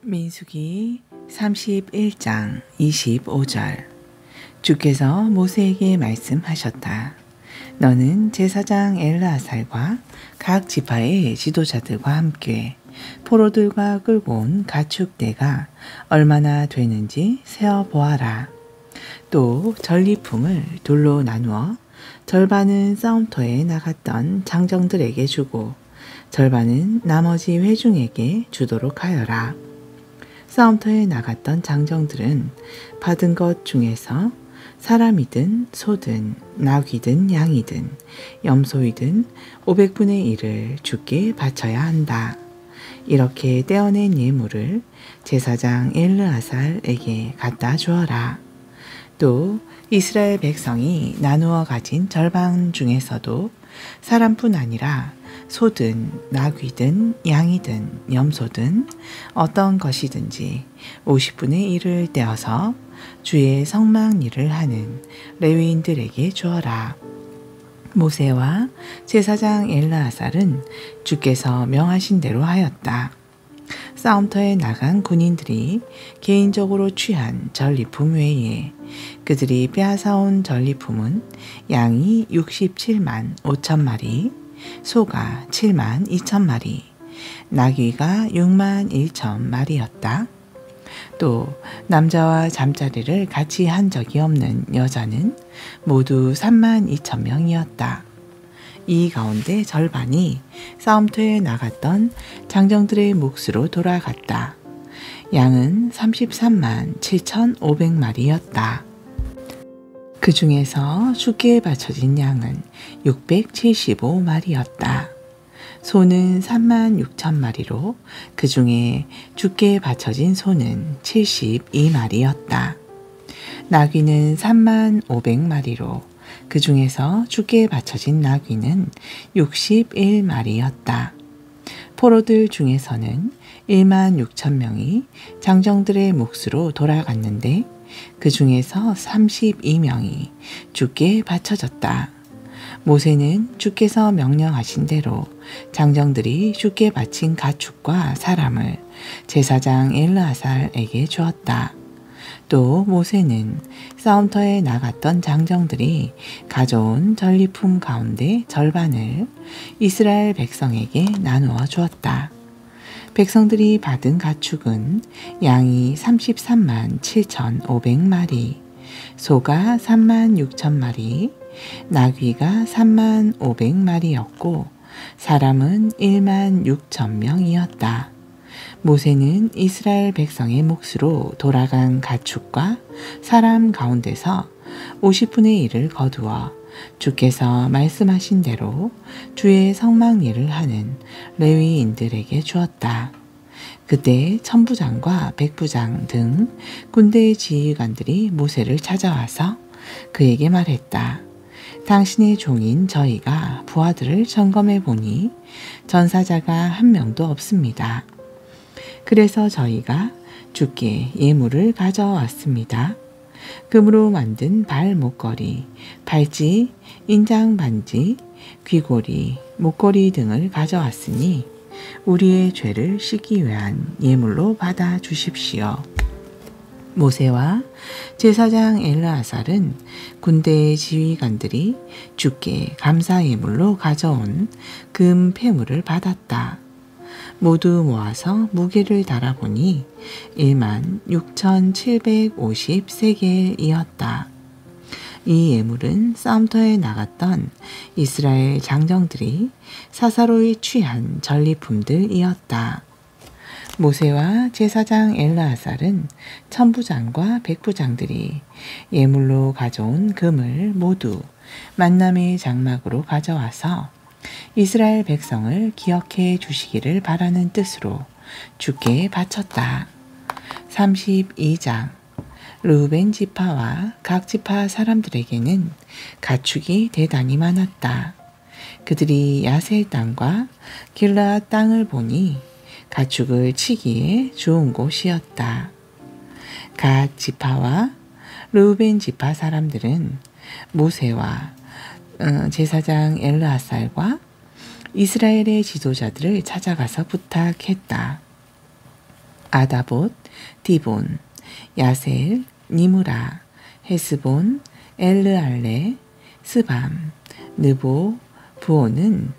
민수기 31장 25절. 주께서 모세에게 말씀하셨다. 너는 제사장 엘르아살과 각 지파의 지도자들과 함께 포로들과 끌고 온 가축대가 얼마나 되는지 세어 보아라. 또 전리품을 둘로 나누어 절반은 싸움터에 나갔던 장정들에게 주고 절반은 나머지 회중에게 주도록 하여라. 싸움터에 나갔던 장정들은 받은 것 중에서 사람이든 소든 나귀든 양이든 염소이든 500분의 1을 주께 바쳐야 한다. 이렇게 떼어낸 예물을 제사장 엘르아살에게 갖다 주어라. 또 이스라엘 백성이 나누어 가진 절반 중에서도 사람뿐 아니라 소든 나귀든 양이든 염소든 어떤 것이든지 50분의 1을 떼어서 주의 성막 일을 하는 레위인들에게 주어라. 모세와 제사장 엘르아살은 주께서 명하신 대로 하였다. 싸움터에 나간 군인들이 개인적으로 취한 전리품 외에 그들이 빼앗아온 전리품은 양이 67만 5천 마리, 소가 7만 2천 마리, 나귀가 6만 1천 마리였다. 또 남자와 잠자리를 같이 한 적이 없는 여자는 모두 3만 2천 명이었다. 이 가운데 절반이 싸움터에 나갔던 장정들의 몫으로 돌아갔다. 양은 33만 7,500마리였다. 그 중에서 주께 바쳐진 양은 675마리였다. 소는 3만 6천 마리로 그 중에 주께 바쳐진 소는 72마리였다. 나귀는 3만 500마리로 그 중에서 주께 바쳐진 나귀는 61마리였다. 포로들 중에서는 1만 6천 명이 장정들의 몫으로 돌아갔는데 그 중에서 32명이 주께 바쳐졌다. 모세는 주께서 명령하신 대로 장정들이 주께 바친 가축과 사람을 제사장 엘르아살에게 주었다. 또 모세는 싸움터에 나갔던 장정들이 가져온 전리품 가운데 절반을 이스라엘 백성에게 나누어 주었다. 백성들이 받은 가축은 양이 33만 7,500마리, 소가 3만 6천 마리, 나귀가 3만 500마리였고 사람은 1만 6천 명이었다. 모세는 이스라엘 백성의 몫으로 돌아간 가축과 사람 가운데서 50분의 1을 거두어 주께서 말씀하신 대로 주의 성막 일을 하는 레위인들에게 주었다. 그때 천부장과 백부장 등 군대의 지휘관들이 모세를 찾아와서 그에게 말했다. 당신의 종인 저희가 부하들을 점검해 보니 전사자가 한 명도 없습니다. 그래서 저희가 주께 예물을 가져왔습니다. 금으로 만든 발 목걸이, 팔찌, 인장 반지, 귀고리, 목걸이 등을 가져왔으니 우리의 죄를 씻기 위한 예물로 받아 주십시오. 모세와 제사장 엘르아살은 군대의 지휘관들이 주께 감사 예물로 가져온 금 폐물을 받았다. 모두 모아서 무게를 달아보니 1만 6,750세겔이었다. 이 예물은 싸움터에 나갔던 이스라엘 장정들이 사사로이 취한 전리품들이었다. 모세와 제사장 엘르아살은 천부장과 백부장들이 예물로 가져온 금을 모두 만남의 장막으로 가져와서 이스라엘 백성을 기억해 주시기를 바라는 뜻으로 주께 바쳤다. 32장. 르우벤 지파와 각 지파 사람들에게는 가축이 대단히 많았다. 그들이 야셀 땅과 길르앗 땅을 보니 가축을 치기에 좋은 곳이었다. 각 지파와 르우벤 지파 사람들은 모세와 제사장 엘르아살과 이스라엘의 지도자들을 찾아가서 부탁했다. 아다봇, 디본, 야셀, 니무라, 헤스본, 엘르알레, 스밤, 느보, 부오는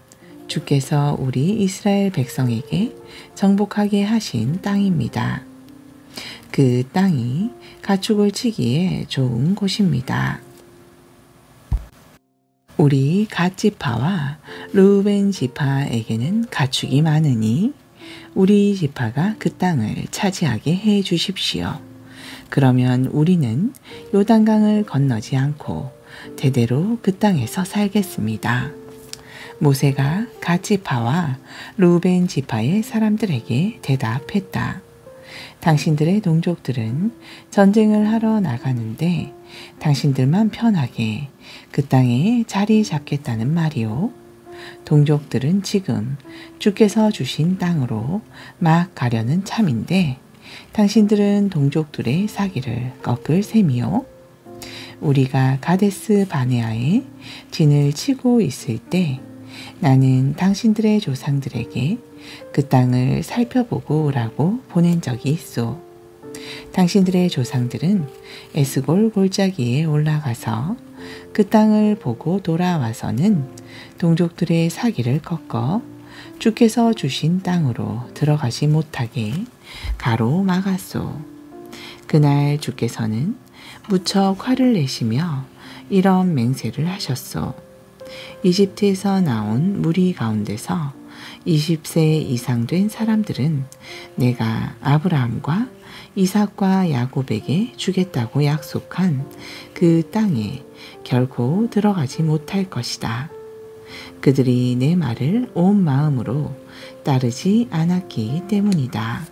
주께서 우리 이스라엘 백성에게 정복하게 하신 땅입니다. 그 땅이 가축을 치기에 좋은 곳입니다. 우리 갓 지파와 르우벤 지파에게는 가축이 많으니 우리 지파가 그 땅을 차지하게 해 주십시오. 그러면 우리는 요단강을 건너지 않고 대대로 그 땅에서 살겠습니다. 모세가 갓 지파와 르우벤 지파의 사람들에게 대답했다. 당신들의 동족들은 전쟁을 하러 나가는데 당신들만 편하게 그 땅에 자리 잡겠다는 말이오. 동족들은 지금 주께서 주신 땅으로 막 가려는 참인데 당신들은 동족들의 사기를 꺾을 셈이요. 우리가 가데스 바네아에 진을 치고 있을 때 나는 당신들의 조상들에게 그 땅을 살펴보고 오라고 보낸 적이 있소. 당신들의 조상들은 에스골 골짜기에 올라가서 그 땅을 보고 돌아와서는 동족들의 사기를 꺾어 주께서 주신 땅으로 들어가지 못하게 가로막았소. 그날 주께서는 무척 화를 내시며 이런 맹세를 하셨소. 이집트에서 나온 무리 가운데서 20세 이상 된 사람들은 내가 아브라함과 이삭과 야곱에게 주겠다고 약속한 그 땅에 결코 들어가지 못할 것이다. 그들이 내 말을 온 마음으로 따르지 않았기 때문이다.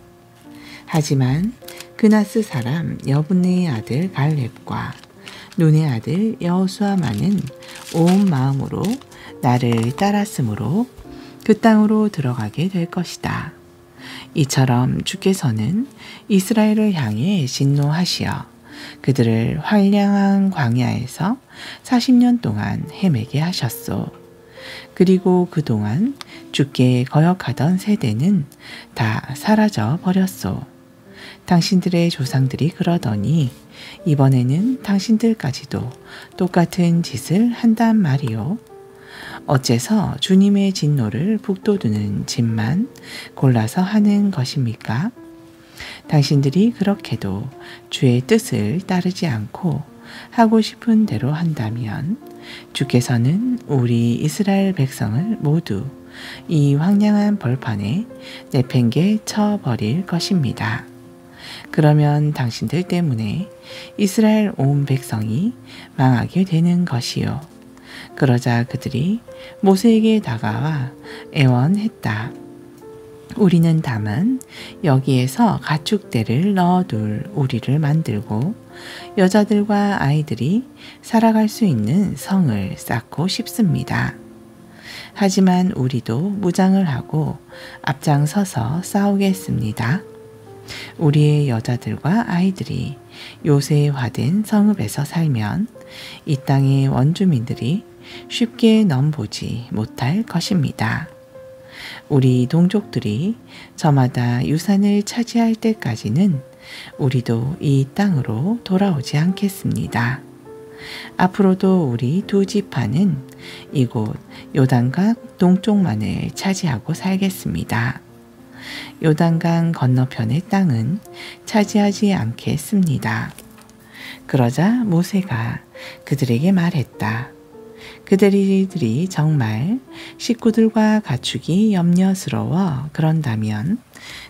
하지만 그나스 사람 여분네의 아들 갈렙과 눈의 아들 여호수아만은 온 마음으로 나를 따랐으므로 그 땅으로 들어가게 될 것이다. 이처럼 주께서는 이스라엘을 향해 진노하시어 그들을 황량한 광야에서 40년 동안 헤매게 하셨소. 그리고 그동안 주께 거역하던 세대는 다 사라져 버렸소. 당신들의 조상들이 그러더니 이번에는 당신들까지도 똑같은 짓을 한단 말이요. 어째서 주님의 진노를 북돋우는 짓만 골라서 하는 것입니까? 당신들이 그렇게도 주의 뜻을 따르지 않고 하고 싶은 대로 한다면 주께서는 우리 이스라엘 백성을 모두 이 황량한 벌판에 내팽개 쳐버릴 것입니다. 그러면 당신들 때문에 이스라엘 온 백성이 망하게 되는 것이요. 그러자 그들이 모세에게 다가와 애원했다. 우리는 다만 여기에서 가축대를 넣어둘 우리를 만들고 여자들과 아이들이 살아갈 수 있는 성을 쌓고 싶습니다. 하지만 우리도 무장을 하고 앞장서서 싸우겠습니다. 우리의 여자들과 아이들이 요새화된 성읍에서 살면 이 땅의 원주민들이 쉽게 넘보지 못할 것입니다. 우리 동족들이 저마다 유산을 차지할 때까지는 우리도 이 땅으로 돌아오지 않겠습니다. 앞으로도 우리 두 지파는 이곳 요단강 동쪽만을 차지하고 살겠습니다. 요단강 건너편의 땅은 차지하지 않겠습니다. 그러자 모세가 그들에게 말했다. 그들이 정말 식구들과 가축이 염려스러워 그런다면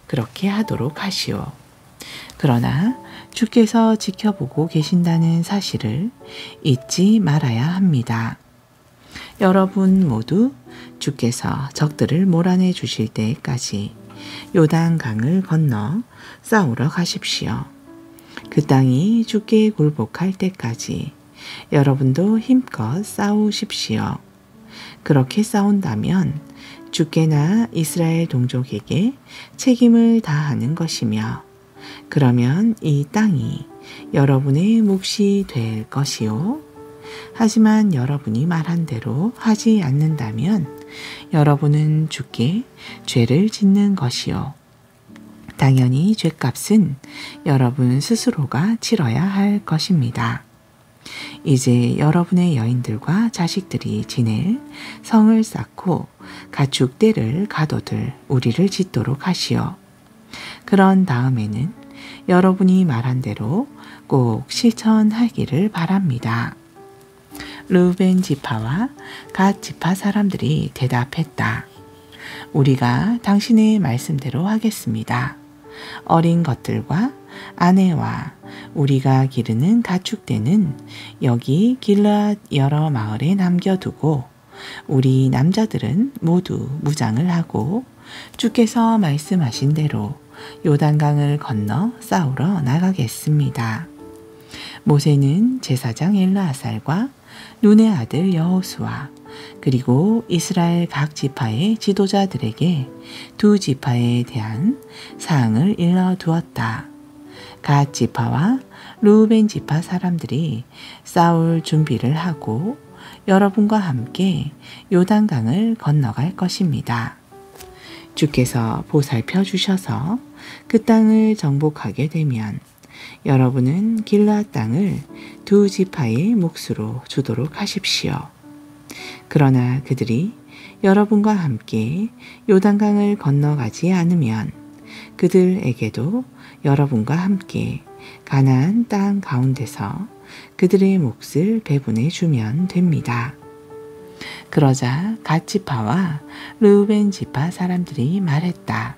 그렇게 하도록 하시오. 그러나 주께서 지켜보고 계신다는 사실을 잊지 말아야 합니다. 여러분 모두 주께서 적들을 몰아내 주실 때까지 요단강을 건너 싸우러 가십시오. 그 땅이 주께 굴복할 때까지 여러분도 힘껏 싸우십시오. 그렇게 싸운다면 주께나 이스라엘 동족에게 책임을 다하는 것이며 그러면 이 땅이 여러분의 몫이 될 것이요. 하지만 여러분이 말한 대로 하지 않는다면 여러분은 주께 죄를 짓는 것이요. 당연히 죗값은 여러분 스스로가 치러야 할 것입니다. 이제 여러분의 여인들과 자식들이 지낼 성을 쌓고 가축 떼를 가둬둘 우리를 짓도록 하시오. 그런 다음에는 여러분이 말한 대로 꼭 실천하기를 바랍니다. 르우벤 지파와 갓 지파 사람들이 대답했다. 우리가 당신의 말씀대로 하겠습니다. 어린 것들과 아내와 우리가 기르는 가축대는 여기 길르앗 여러 마을에 남겨두고 우리 남자들은 모두 무장을 하고 주께서 말씀하신 대로 요단강을 건너 싸우러 나가겠습니다. 모세는 제사장 엘르아살과 눈의 아들 여호수아 그리고 이스라엘 각 지파의 지도자들에게 두 지파에 대한 사항을 일러두었다. 갓 지파와 르우벤 지파 사람들이 싸울 준비를 하고 여러분과 함께 요단강을 건너갈 것입니다. 주께서 보살펴 주셔서 그 땅을 정복하게 되면 여러분은 길르앗 땅을 두 지파의 몫으로 주도록 하십시오. 그러나 그들이 여러분과 함께 요단강을 건너가지 않으면 그들에게도 여러분과 함께 가나안 땅 가운데서 그들의 몫을 배분해 주면 됩니다. 그러자 갓 지파와 르우벤 지파 사람들이 말했다.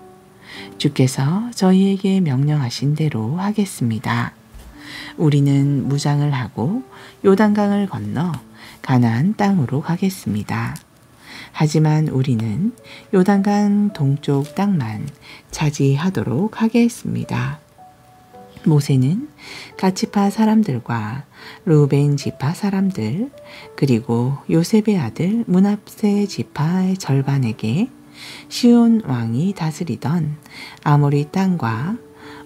주께서 저희에게 명령하신 대로 하겠습니다. 우리는 무장을 하고 요단강을 건너 가나안 땅으로 가겠습니다. 하지만 우리는 요단강 동쪽 땅만 차지하도록 하겠습니다. 모세는 갓 지파 사람들과 르우벤 지파 사람들 그리고 요셉의 아들 므낫세 지파의 절반에게 시온 왕이 다스리던 아모리 땅과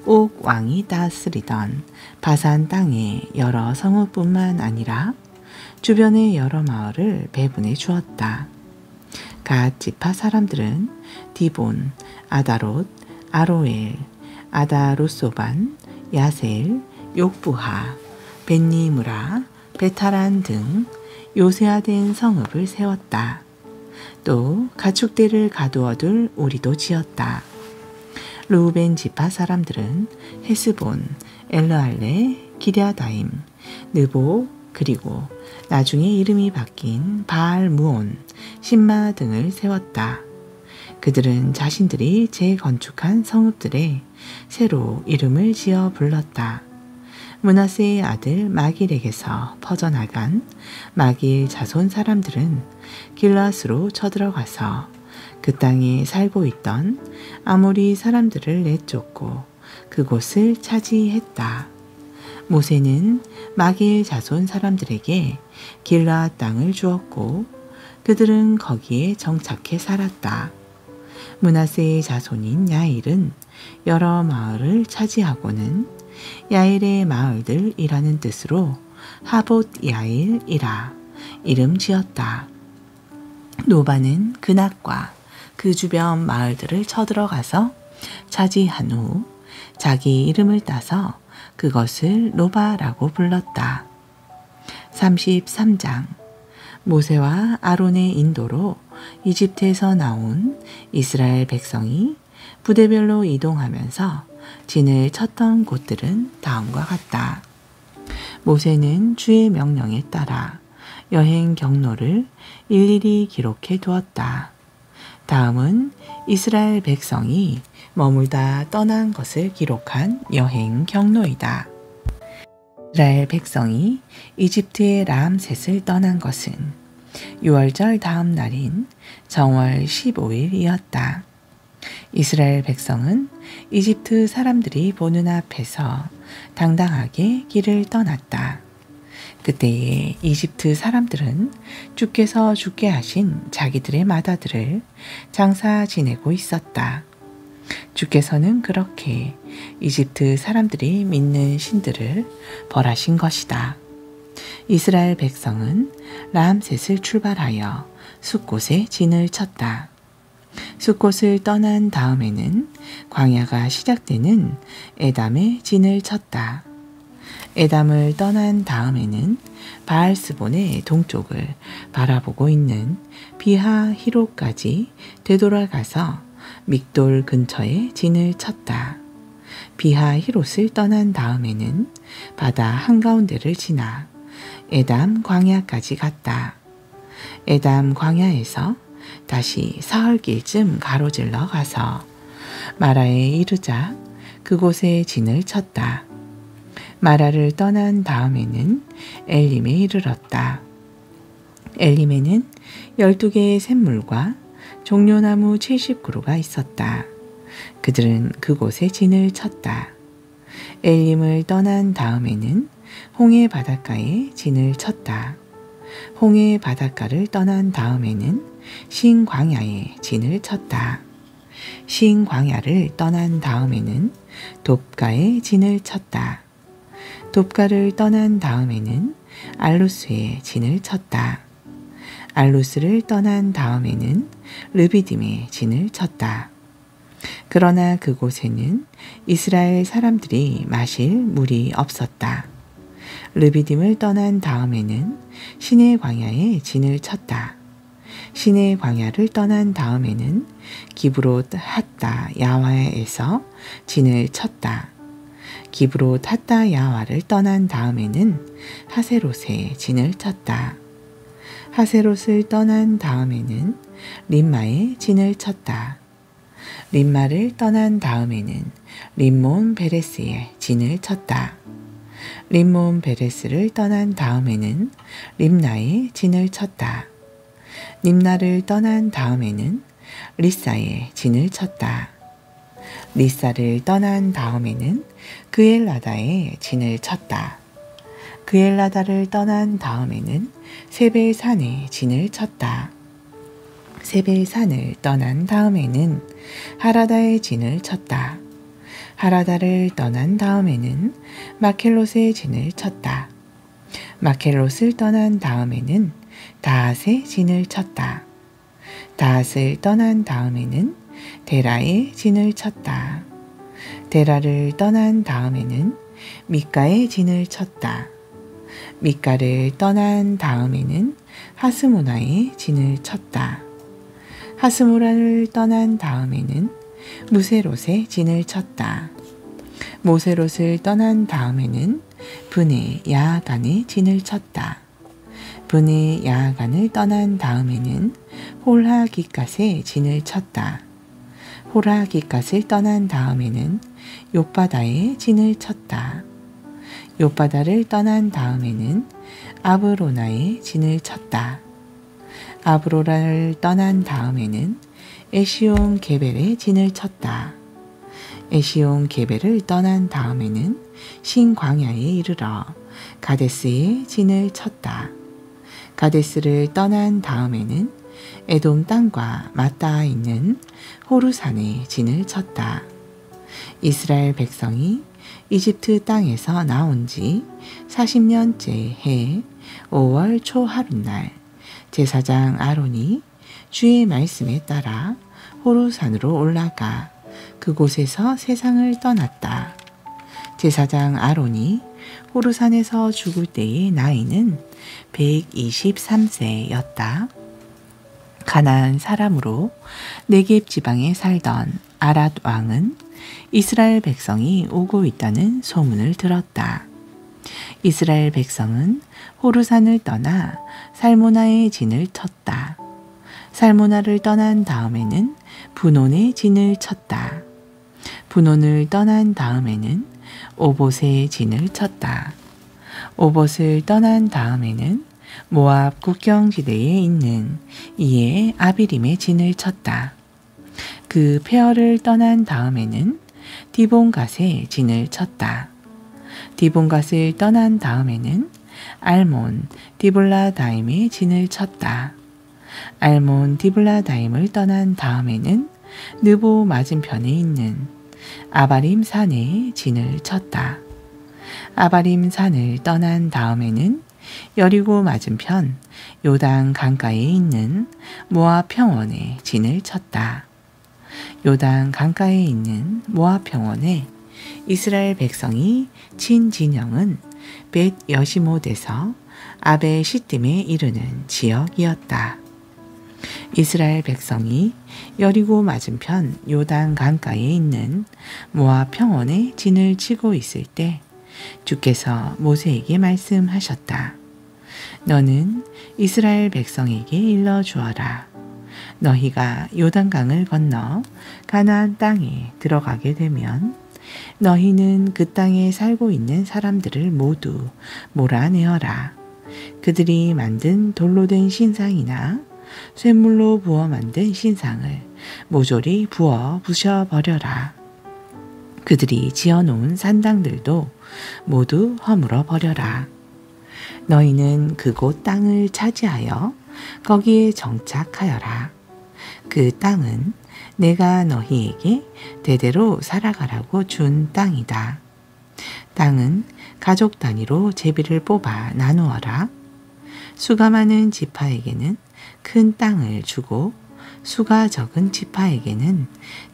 옥 왕이 다스리던 바산 땅의 여러 성읍뿐만 아니라 주변의 여러 마을을 배분해 주었다. 갓 지파 사람들은 디본, 아다롯, 아로엘, 아다롯소반, 야셀, 욕부하, 벤니무라, 베타란 등 요새화된 성읍을 세웠다. 또 가축대를 가두어둘 우리도 지었다. 르우벤 지파 사람들은 헤스본, 엘르알레, 기랴다임, 느보 그리고 나중에 이름이 바뀐 바알 무온, 신마 등을 세웠다. 그들은 자신들이 재건축한 성읍들에 새로 이름을 지어 불렀다. 므낫세의 아들 마길에게서 퍼져나간 마길 자손 사람들은 길르앗으로 쳐들어가서 그 땅에 살고 있던 아모리 사람들을 내쫓고 그곳을 차지했다. 모세는 마길 자손 사람들에게 길르앗 땅을 주었고 그들은 거기에 정착해 살았다. 므낫세의 자손인 야일은 여러 마을을 차지하고는 야일의 마을들이라는 뜻으로 하봇 야일이라 이름 지었다. 노바는 그낫과 그 주변 마을들을 쳐들어가서 차지한 후 자기 이름을 따서 그것을 노바라고 불렀다. 33장 모세와 아론의 인도로 이집트에서 나온 이스라엘 백성이 부대별로 이동하면서 진을 쳤던 곳들은 다음과 같다. 모세는 주의 명령에 따라 여행 경로를 일일이 기록해 두었다. 다음은 이스라엘 백성이 머물다 떠난 것을 기록한 여행 경로이다. 이스라엘 백성이 이집트의 라암셋을 떠난 것은 6월절 다음 날인 정월 15일이었다. 이스라엘 백성은 이집트 사람들이 보는 앞에서 당당하게 길을 떠났다. 그때에 이집트 사람들은 주께서 죽게 하신 자기들의 마다들을 장사 지내고 있었다. 주께서는 그렇게 이집트 사람들이 믿는 신들을 벌하신 것이다. 이스라엘 백성은 라암셋을 출발하여 숫곳에 진을 쳤다. 숫곳을 떠난 다음에는 광야가 시작되는 에담의 진을 쳤다. 에담을 떠난 다음에는 바알스본의 동쪽을 바라보고 있는 비하 히롯까지 되돌아가서 믹돌 근처에 진을 쳤다. 비하 히롯을 떠난 다음에는 바다 한가운데를 지나 에담 광야까지 갔다. 에담 광야에서 다시 사흘길쯤 가로질러 가서 마라에 이르자 그곳에 진을 쳤다. 마라를 떠난 다음에는 엘림에 이르렀다. 엘림에는 12개의 샘물과 종려나무 70그루가 있었다. 그들은 그곳에 진을 쳤다. 엘림을 떠난 다음에는 홍해 바닷가에 진을 쳤다. 홍해 바닷가를 떠난 다음에는 신광야에 진을 쳤다. 신광야를 떠난 다음에는 돕가에 진을 쳤다. 돕가를 떠난 다음에는 알루스에 진을 쳤다. 알루스를 떠난 다음에는 르비딤에 진을 쳤다. 그러나 그곳에는 이스라엘 사람들이 마실 물이 없었다. 르비딤을 떠난 다음에는 시내 광야에 진을 쳤다. 시내 광야를 떠난 다음에는 기브롯 핫다 야와에서 진을 쳤다. 기브롯 핫다 야와를 떠난 다음에는 하세롯에 진을 쳤다. 하세롯을 떠난 다음에는 림마에 진을 쳤다. 림마를 떠난 다음에는 림몬 베레스에 진을 쳤다. 림몬 베레스를 떠난 다음에는 림나에 진을 쳤다. 림나를 떠난 다음에는 리사에 진을 쳤다. 리사를 떠난 다음에는 그엘라다에 진을 쳤다. 그엘라다를 떠난 다음에는 세벨산에 진을 쳤다. 세벨산을 떠난 다음에는 하라다에 진을 쳤다. 하라다를 떠난 다음에는 마켈롯에 진을 쳤다. 마켈롯을 떠난 다음에는 다핫에 진을 쳤다. 다핫을 떠난 다음에는 데라에 진을 쳤다. 데라를 떠난 다음에는 미가에 진을 쳤다. 미가를 떠난 다음에는 하스모나에 진을 쳤다. 하스모나를 떠난 다음에는 무세롯에 진을 쳤다. 모세롯을 떠난 다음에는 브네 야간에 진을 쳤다. 브네 야간을 떠난 다음에는 홀하기갓에 진을 쳤다. 홀하기갓을 떠난 다음에는 욥바다에 진을 쳤다. 욥바다를 떠난 다음에는 아브로나에 진을 쳤다. 아브로라를 떠난 다음에는 에시온 게벨에 진을 쳤다. 에시온 게벨을 떠난 다음에는 신광야에 이르러 가데스에 진을 쳤다. 가데스를 떠난 다음에는 에돔 땅과 맞닿아 있는 호르산에 진을 쳤다. 이스라엘 백성이 이집트 땅에서 나온 지 40년째 해 5월 초 하룻날 제사장 아론이 주의 말씀에 따라 호르산으로 올라가 그곳에서 세상을 떠났다. 제사장 아론이 호르산에서 죽을 때의 나이는 123세였다. 가나안 사람으로 네겝 지방에 살던 아랏 왕은 이스라엘 백성이 오고 있다는 소문을 들었다. 이스라엘 백성은 호르산을 떠나 살모나의 진을 쳤다. 살모나를 떠난 다음에는 분온의 진을 쳤다. 분온을 떠난 다음에는 오봇의 진을 쳤다. 오봇을 떠난 다음에는 모압 국경지대에 있는 이에 아비림의 진을 쳤다. 그 폐허를 떠난 다음에는 디본갓의 진을 쳤다. 디본갓을 떠난 다음에는 알몬 디블라다임의 진을 쳤다. 알몬 디블라다임을 떠난 다음에는 느보 맞은편에 있는 아바림 산에 진을 쳤다. 아바림 산을 떠난 다음에는 여리고 맞은편 요단 강가에 있는 모압 평원에 진을 쳤다. 요단 강가에 있는 모압 평원에 이스라엘 백성이 친 진영은 벳 여시못에서 아베 시딤에 이르는 지역이었다. 이스라엘 백성이 여리고 맞은편 요단 강가에 있는 모압 평원에 진을 치고 있을 때 주께서 모세에게 말씀하셨다. 너는 이스라엘 백성에게 일러 주어라. 너희가 요단강을 건너 가나안 땅에 들어가게 되면 너희는 그 땅에 살고 있는 사람들을 모두 몰아내어라. 그들이 만든 돌로 된 신상이나 쇠물로 부어 만든 신상을 모조리 부어 부셔버려라. 그들이 지어놓은 산당들도 모두 허물어 버려라. 너희는 그곳 땅을 차지하여 거기에 정착하여라. 그 땅은 내가 너희에게 대대로 살아가라고 준 땅이다. 땅은 가족 단위로 제비를 뽑아 나누어라. 수가 많은 지파에게는 큰 땅을 주고 수가 적은 지파에게는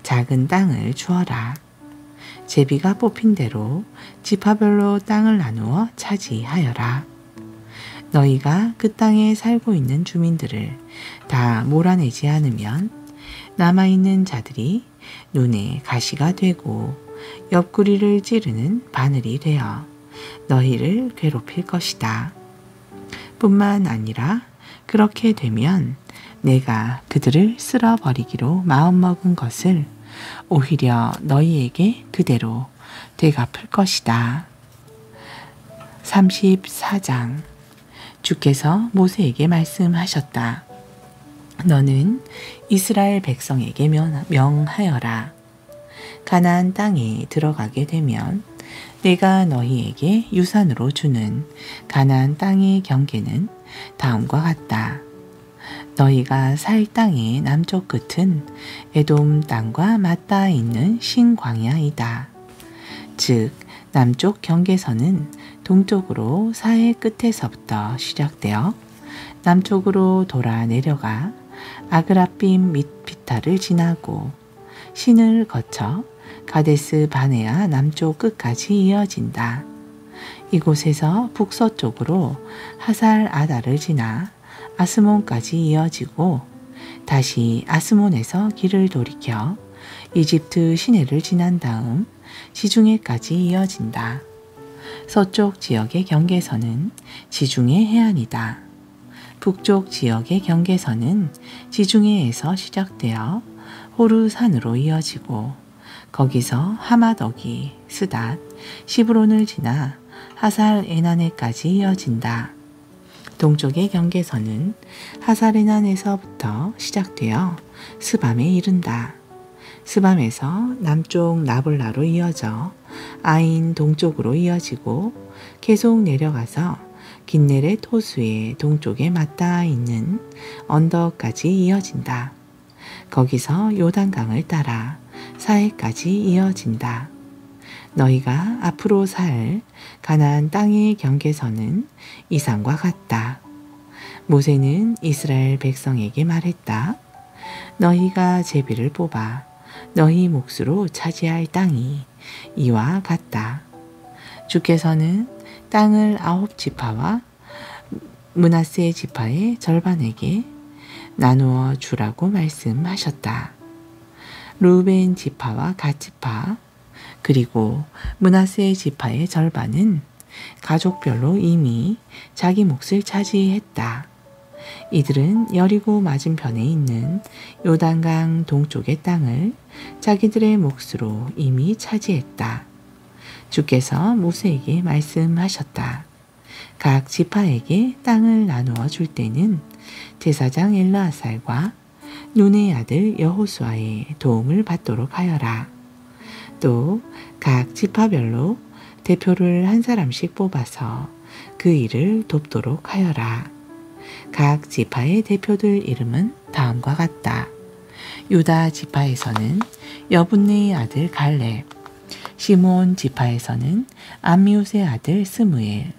작은 땅을 주어라. 제비가 뽑힌 대로 지파별로 땅을 나누어 차지하여라. 너희가 그 땅에 살고 있는 주민들을 다 몰아내지 않으면 남아있는 자들이 눈에 가시가 되고 옆구리를 찌르는 바늘이 되어 너희를 괴롭힐 것이다. 뿐만 아니라 그렇게 되면 내가 그들을 쓸어버리기로 마음먹은 것을 오히려 너희에게 그대로 되갚을 것이다. 34장. 주께서 모세에게 말씀하셨다. 너는 이스라엘 백성에게 명하여라. 가나안 땅에 들어가게 되면 내가 너희에게 유산으로 주는 가나안 땅의 경계는 다음과 같다. 너희가 살 땅의 남쪽 끝은 에돔 땅과 맞닿아 있는 신광야이다. 즉 남쪽 경계선은 동쪽으로 사해 끝에서부터 시작되어 남쪽으로 돌아 내려가 아그라빔 밋피타를 지나고 신을 거쳐 가데스 바네아 남쪽 끝까지 이어진다. 이곳에서 북서쪽으로 하살 아다를 지나 아스몬까지 이어지고 다시 아스몬에서 길을 돌이켜 이집트 시내를 지난 다음 지중해까지 이어진다. 서쪽 지역의 경계선은 지중해 해안이다. 북쪽 지역의 경계선은 지중해에서 시작되어 호르산으로 이어지고 거기서 하마더기, 스닷, 시브론을 지나 하살 에나네까지 이어진다. 동쪽의 경계선은 하살 에난에서부터 시작되어 스밤에 이른다. 스밤에서 남쪽 나블라로 이어져 아인 동쪽으로 이어지고 계속 내려가서 긴네렛 호수의 동쪽에 맞닿아 있는 언덕까지 이어진다. 거기서 요단강을 따라 사해까지 이어진다. 너희가 앞으로 살 가나안 땅의 경계선은 이상과 같다. 모세는 이스라엘 백성에게 말했다. 너희가 제비를 뽑아 너희 몫으로 차지할 땅이 이와 같다. 주께서는 땅을 9지파와 므낫세 지파의 절반에게 나누어 주라고 말씀하셨다. 루벤 지파와 갓 지파 그리고 므낫세 지파의 절반은 가족별로 이미 자기 몫을 차지했다. 이들은 여리고 맞은편에 있는 요단강 동쪽의 땅을 자기들의 몫으로 이미 차지했다. 주께서 모세에게 말씀하셨다. 각 지파에게 땅을 나누어 줄 때는 제사장 엘르아살과 눈의 아들 여호수아의 도움을 받도록 하여라. 또 각 지파별로 대표를 한 사람씩 뽑아서 그 일을 돕도록 하여라. 각 지파의 대표들 이름은 다음과 같다. 유다 지파에서는 여분네의 아들 갈렙, 시몬 지파에서는 암미웃의 아들 스무엘,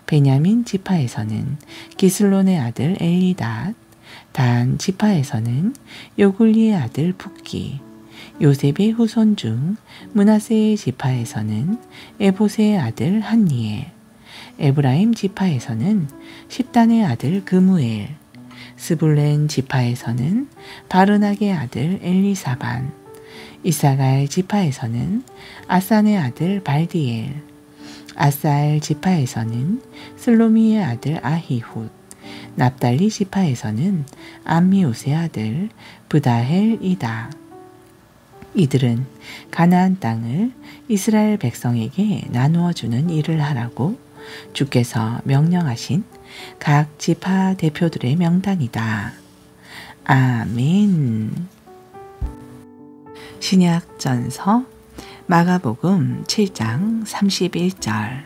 베냐민 지파에서는 기슬론의 아들 엘리닷, 단 지파에서는 요굴리의 아들 붓기, 요셉의 후손 중 므낫세의 지파에서는 에봇의 아들 한니엘, 에브라임 지파에서는 십단의 아들 그무엘, 스불렌 지파에서는 바르낙의 아들 엘리사반, 이사갈 지파에서는 아산의 아들 발디엘, 아살 지파에서는 슬로미의 아들 아히훗, 납달리 지파에서는 암미옷의 아들 브다헬이다. 이들은 가나안 땅을 이스라엘 백성에게 나누어 주는 일을 하라고 주께서 명령하신 각 지파 대표들의 명단이다. 아멘. 신약전서 마가복음 7장 31절.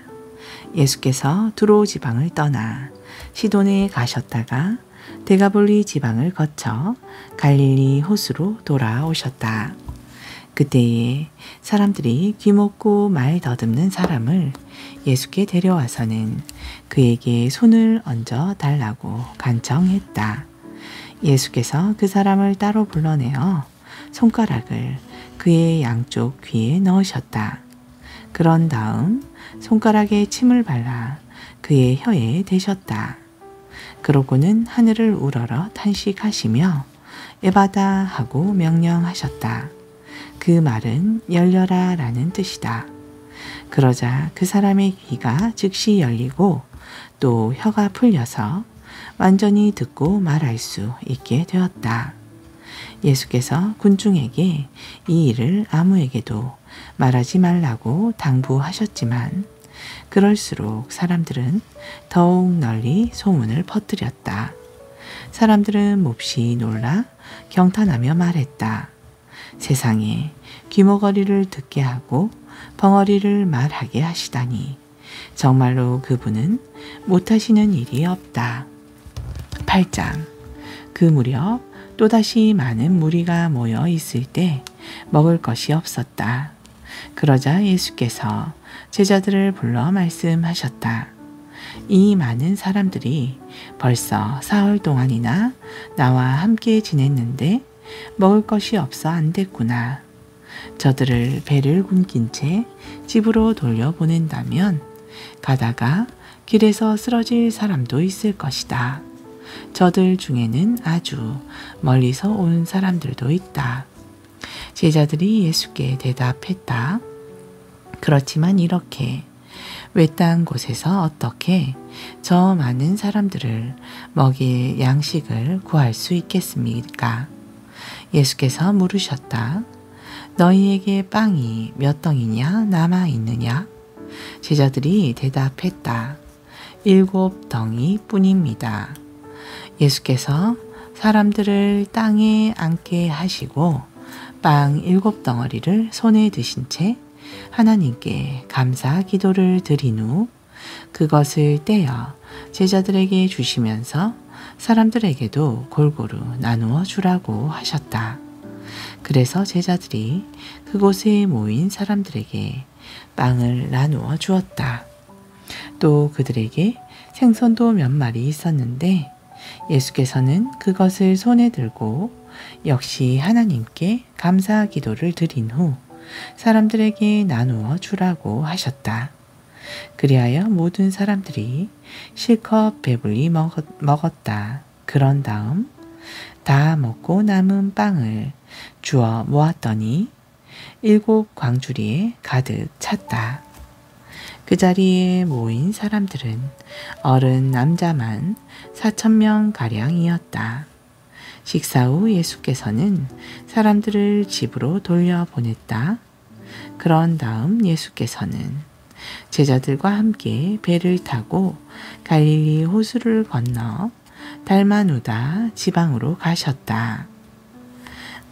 예수께서 두로 지방을 떠나 시돈에 가셨다가 데가볼리 지방을 거쳐 갈릴리 호수로 돌아오셨다. 그때에 사람들이 귀먹고 말 더듬는 사람을 예수께 데려와서는 그에게 손을 얹어 달라고 간청했다. 예수께서 그 사람을 따로 불러내어 손가락을 그의 양쪽 귀에 넣으셨다. 그런 다음 손가락에 침을 발라 그의 혀에 대셨다. 그러고는 하늘을 우러러 탄식하시며 에바다 하고 명령하셨다. 그 말은 열려라 라는 뜻이다. 그러자 그 사람의 귀가 즉시 열리고 또 혀가 풀려서 완전히 듣고 말할 수 있게 되었다. 예수께서 군중에게 이 일을 아무에게도 말하지 말라고 당부하셨지만 그럴수록 사람들은 더욱 널리 소문을 퍼뜨렸다. 사람들은 몹시 놀라 경탄하며 말했다. 세상에 귀머거리를 듣게 하고 벙어리를 말하게 하시다니 정말로 그분은 못하시는 일이 없다. 8장. 그 무렵 또다시 많은 무리가 모여 있을 때 먹을 것이 없었다. 그러자 예수께서 제자들을 불러 말씀하셨다. 이 많은 사람들이 벌써 사흘 동안이나 나와 함께 지냈는데 먹을 것이 없어 안 됐구나. 저들을 배를 굶긴 채 집으로 돌려보낸다면 가다가 길에서 쓰러질 사람도 있을 것이다. 저들 중에는 아주 멀리서 온 사람들도 있다. 제자들이 예수께 대답했다. 그렇지만 이렇게 외딴 곳에서 어떻게 저 많은 사람들을 먹일 양식을 구할 수 있겠습니까? 예수께서 물으셨다. 너희에게 빵이 몇 덩이냐 남아 있느냐? 제자들이 대답했다. 7덩이 뿐입니다. 예수께서 사람들을 땅에 앉게 하시고 빵 7덩어리를 손에 드신 채 하나님께 감사 기도를 드린 후 그것을 떼어 제자들에게 주시면서 사람들에게도 골고루 나누어 주라고 하셨다. 그래서 제자들이 그곳에 모인 사람들에게 빵을 나누어 주었다. 또 그들에게 생선도 몇 마리 있었는데 예수께서는 그것을 손에 들고 역시 하나님께 감사 기도를 드린 후 사람들에게 나누어 주라고 하셨다. 그리하여 모든 사람들이 실컷 배불리 먹었다. 그런 다음 다 먹고 남은 빵을 주어 모았더니 7 광주리에 가득 찼다. 그 자리에 모인 사람들은 어른 남자만 4,000명 가량이었다. 식사 후 예수께서는 사람들을 집으로 돌려보냈다. 그런 다음 예수께서는 제자들과 함께 배를 타고 갈릴리 호수를 건너 달마누다 지방으로 가셨다.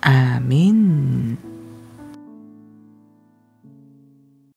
아멘.